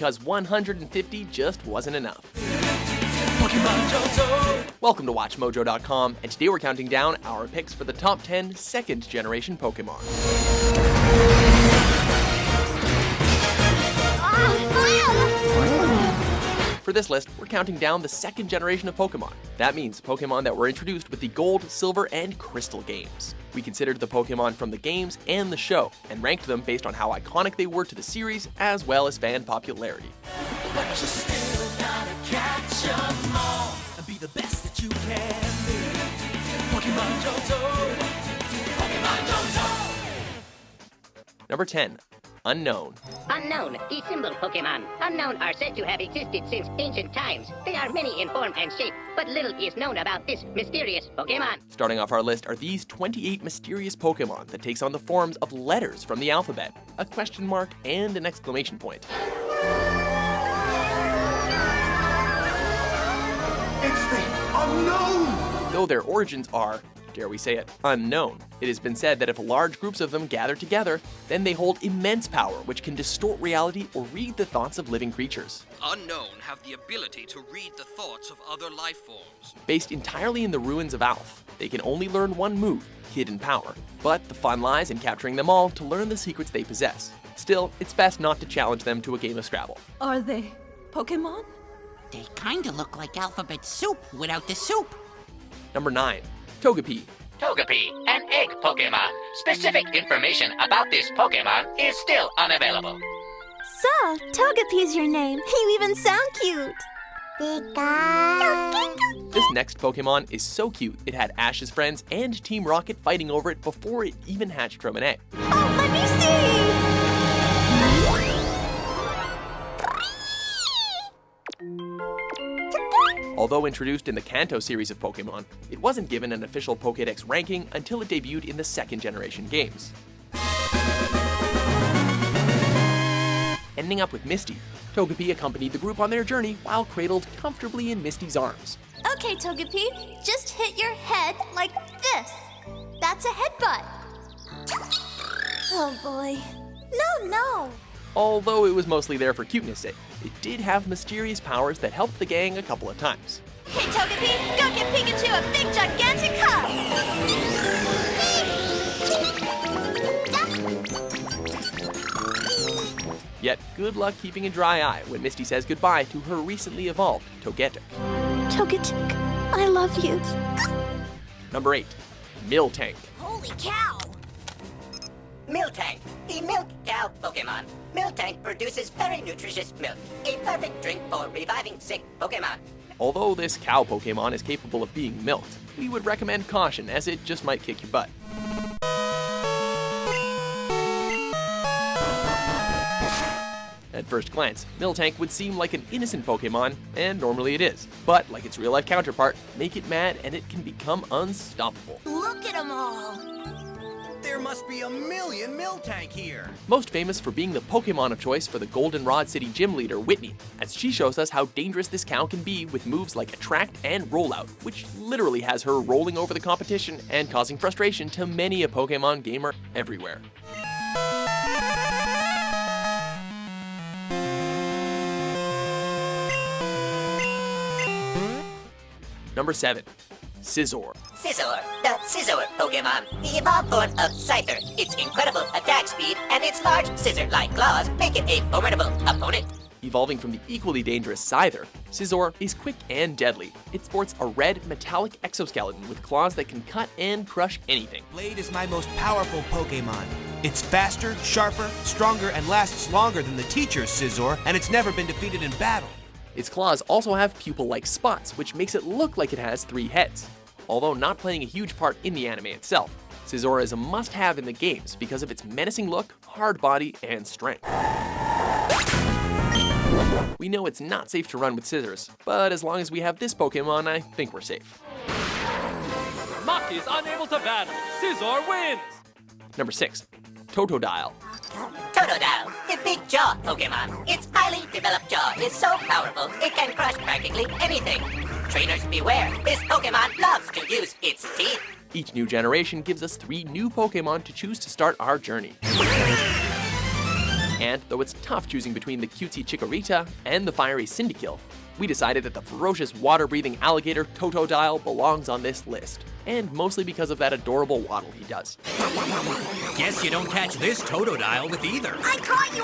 because 150 just wasn't enough. Welcome to WatchMojo.com, and today we're counting down our picks for the top 10 second generation Pokémon. For this list, we're counting down the second generation of Pokémon. That means Pokémon that were introduced with the Gold, Silver, and Crystal games. We considered the Pokémon from the games and the show, and ranked them based on how iconic they were to the series, as well as fan popularity. But you still gotta catch 'em all and be the best that you can be. Pokémon Johto, Pokémon Johto. Number 10. Unown. Unknown, the symbol Pokémon. Unknown are said to have existed since ancient times. They are many in form and shape, but little is known about this mysterious Pokémon. Starting off our list are these 28 mysterious Pokémon that takes on the forms of letters from the alphabet, a question mark, and an exclamation point. It's the Unown! Though their origins are, dare we say it, unknown, it has been said that if large groups of them gather together, then they hold immense power which can distort reality or read the thoughts of living creatures. Unown have the ability to read the thoughts of other life forms. Based entirely in the ruins of Alph, they can only learn one move, Hidden Power, but the fun lies in capturing them all to learn the secrets they possess. Still, it's best not to challenge them to a game of Scrabble. Are they Pokémon? They kinda look like alphabet soup without the soup. Number 9. Togepi. Togepi, an egg Pokémon. Specific information about this Pokémon is still unavailable. So, Togepi's your name. You even sound cute. This next Pokémon is so cute, it had Ash's friends and Team Rocket fighting over it before it even hatched from an egg. Oh, let me see! Although introduced in the Kanto series of Pokémon, it wasn't given an official Pokédex ranking until it debuted in the second generation games. Ending up with Misty, Togepi accompanied the group on their journey while cradled comfortably in Misty's arms. Okay, Togepi, just hit your head like this. That's a headbutt. Oh boy. No. Although it was mostly there for cuteness' sake, it did have mysterious powers that helped the gang a couple of times. Hey, Togepi, go give Pikachu a big gigantic hug! Yet, good luck keeping a dry eye when Misty says goodbye to her recently evolved Togetic. Togetic, I love you. Number 8. Miltank. Holy cow! Miltank, the milk cow Pokémon. Miltank produces very nutritious milk, a perfect drink for reviving sick Pokémon. Although this cow Pokémon is capable of being milked, we would recommend caution as it just might kick your butt. At first glance, Miltank would seem like an innocent Pokémon, and normally it is. But, like its real-life counterpart, make it mad and it can become unstoppable. Look at them all! There must be a million Miltank here. Most famous for being the Pokémon of choice for the Goldenrod City gym leader, Whitney, as she shows us how dangerous this cow can be with moves like Attract and Rollout, which literally has her rolling over the competition and causing frustration to many a Pokémon gamer everywhere. Number 7. Scizor. Scizor, the Scizor Pokémon, the evolved form of Scyther. Its incredible attack speed and its large scissor-like claws make it a formidable opponent. Evolving from the equally dangerous Scyther, Scizor is quick and deadly. It sports a red, metallic exoskeleton with claws that can cut and crush anything. Blade is my most powerful Pokémon. It's faster, sharper, stronger, and lasts longer than the teacher's Scizor, and it's never been defeated in battle. Its claws also have pupil-like spots, which makes it look like it has 3 heads. Although not playing a huge part in the anime itself, Scizor is a must-have in the games because of its menacing look, hard body, and strength. We know it's not safe to run with scissors, but as long as we have this Pokémon, I think we're safe. Mach is unable to battle. Scizor wins! Number 6. Totodile. Totodile, the big jaw Pokémon. Its highly developed jaw is so powerful it can crush practically anything. Trainers beware, this Pokémon loves to use its teeth. Each new generation gives us 3 new Pokémon to choose to start our journey. And though it's tough choosing between the cutesy Chikorita and the fiery Cyndaquil, we decided that the ferocious water-breathing alligator Totodile belongs on this list. And mostly because of that adorable waddle he does. Guess you don't catch this Totodile with either. I caught you!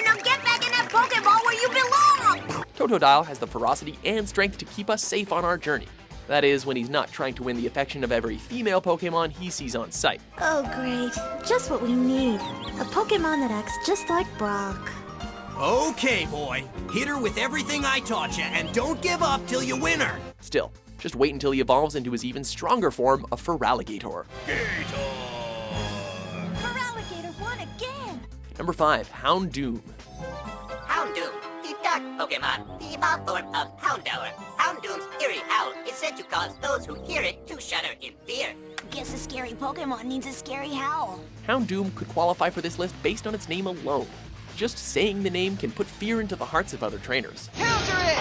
Now get back in that Pokeball where you belong! Totodile has the ferocity and strength to keep us safe on our journey. That is, when he's not trying to win the affection of every female Pokemon he sees on sight. Oh, great. Just what we need. A Pokemon that acts just like Brock. Okay, boy. Hit her with everything I taught you, and don't give up till you win her. Still, just wait until he evolves into his even stronger form of Feraligatr. Feraligatr won again! Number 5, Houndoom. Houndoom, the dark Pokemon, the evolved form of Houndour. Houndoom's eerie howl is said to cause those who hear it to shudder in fear. Guess a scary Pokemon needs a scary howl. Houndoom could qualify for this list based on its name alone. Just saying the name can put fear into the hearts of other trainers. Counter it!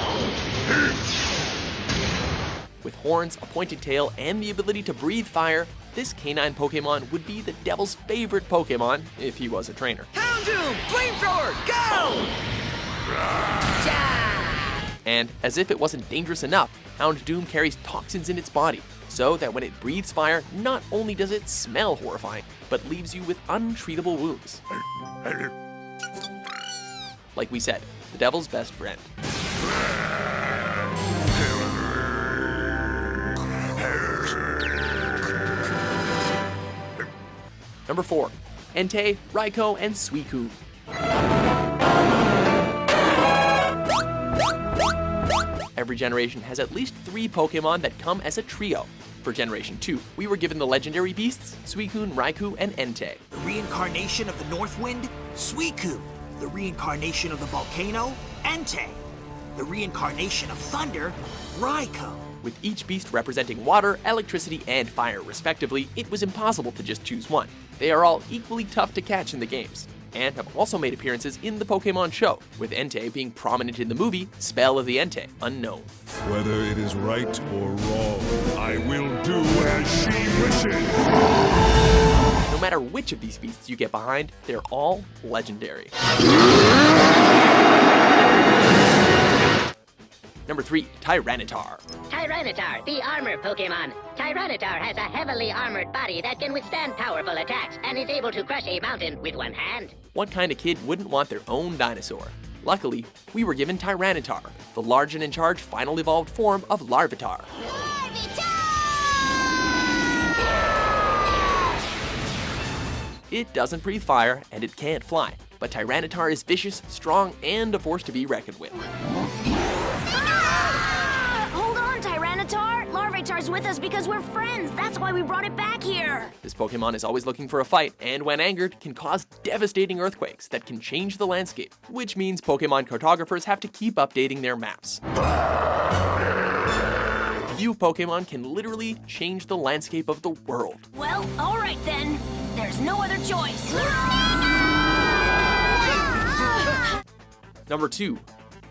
With horns, a pointed tail, and the ability to breathe fire, this canine Pokemon would be the devil's favorite Pokemon if he was a trainer. Houndoom! Flamethrower! Go! And as if it wasn't dangerous enough, Houndoom carries toxins in its body, so that when it breathes fire, not only does it smell horrifying, but leaves you with untreatable wounds. Like we said, the devil's best friend. Number 4, Entei, Raikou, and Suicune. Every generation has at least 3 Pokemon that come as a trio. For Generation 2, we were given the legendary beasts, Suicune, Raikou, and Entei. The reincarnation of the North Wind, Suicune. The reincarnation of the volcano, Entei. The reincarnation of thunder, Raikou. With each beast representing water, electricity, and fire respectively, it was impossible to just choose one. They are all equally tough to catch in the games, and have also made appearances in the Pokémon show, with Entei being prominent in the movie Spell of the Entei, Unknown. Whether it is right or wrong, I will do as she wishes. No matter which of these beasts you get behind, they're all legendary. Number 3, Tyranitar. Tyranitar, the armor Pokemon. Tyranitar has a heavily armored body that can withstand powerful attacks and is able to crush a mountain with one hand. What kind of kid wouldn't want their own dinosaur? Luckily, we were given Tyranitar, the large and in charge final evolved form of Larvitar. It doesn't breathe fire, and it can't fly, but Tyranitar is vicious, strong, and a force to be reckoned with. Hold on, Tyranitar! Larvitar's with us because we're friends. That's why we brought it back here. This Pokemon is always looking for a fight, and when angered, can cause devastating earthquakes that can change the landscape, which means Pokemon cartographers have to keep updating their maps. Few Pokemon can literally change the landscape of the world. Well, alright then. There's no other choice. Number 2,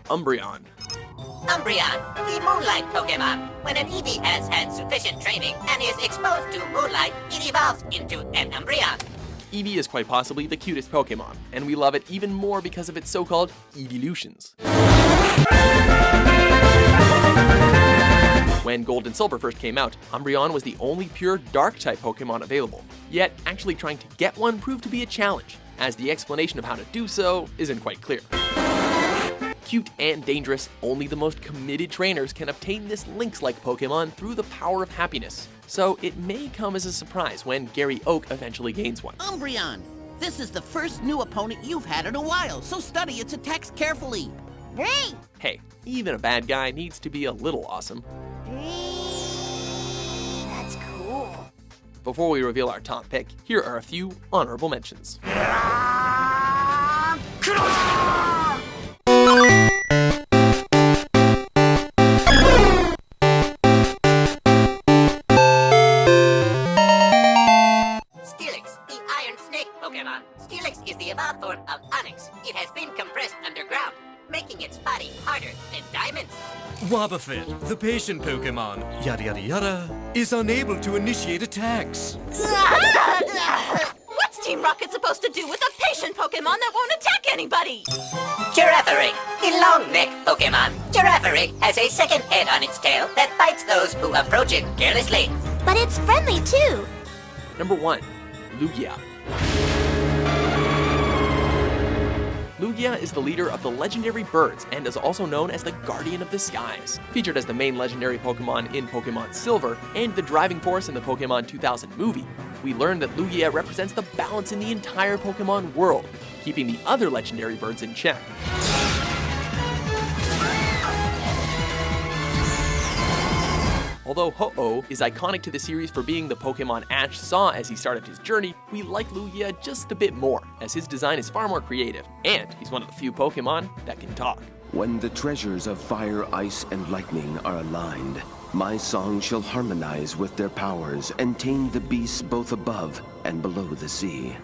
Umbreon. Umbreon, the Moonlight Pokemon. When an Eevee has had sufficient training and is exposed to moonlight, it evolves into an Umbreon. Eevee is quite possibly the cutest Pokemon, and we love it even more because of its so-called evolutions. When Gold and Silver first came out, Umbreon was the only pure Dark-type Pokemon available. Yet, actually trying to get one proved to be a challenge, as the explanation of how to do so isn't quite clear. Cute and dangerous, only the most committed trainers can obtain this Lynx-like Pokemon through the power of happiness. So it may come as a surprise when Gary Oak eventually gains one. Umbreon, this is the first new opponent you've had in a while, so study its attacks carefully. Hey, even a bad guy needs to be a little awesome. That's cool. Before we reveal our top pick, here are a few honorable mentions. Steelix, the Iron Snake Pokemon. Steelix is the evolved form of Onyx. It has been compressed underground, making its body harder than diamonds. Wobbuffet, the patient Pokemon, yada yada yada, is unable to initiate attacks. What's Team Rocket supposed to do with a patient Pokemon that won't attack anybody? Girafarig, the long-neck Pokemon. Girafarig has a second head on its tail that bites those who approach it carelessly. But it's friendly too. Number 1. Lugia. Lugia is the leader of the legendary birds and is also known as the Guardian of the Skies. Featured as the main legendary Pokemon in Pokemon Silver and the driving force in the Pokemon 2000 movie, we learned that Lugia represents the balance in the entire Pokemon world, keeping the other legendary birds in check. Although Ho-Oh is iconic to the series for being the Pokemon Ash saw as he started his journey, we like Lugia just a bit more, as his design is far more creative, and he's one of the few Pokemon that can talk. When the treasures of fire, ice, and lightning are aligned, my song shall harmonize with their powers and tame the beasts both above and below the sea.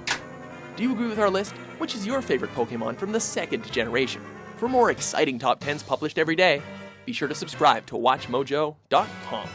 Do you agree with our list? Which is your favorite Pokemon from the second generation? For more exciting top 10s published every day, be sure to subscribe to WatchMojo.com.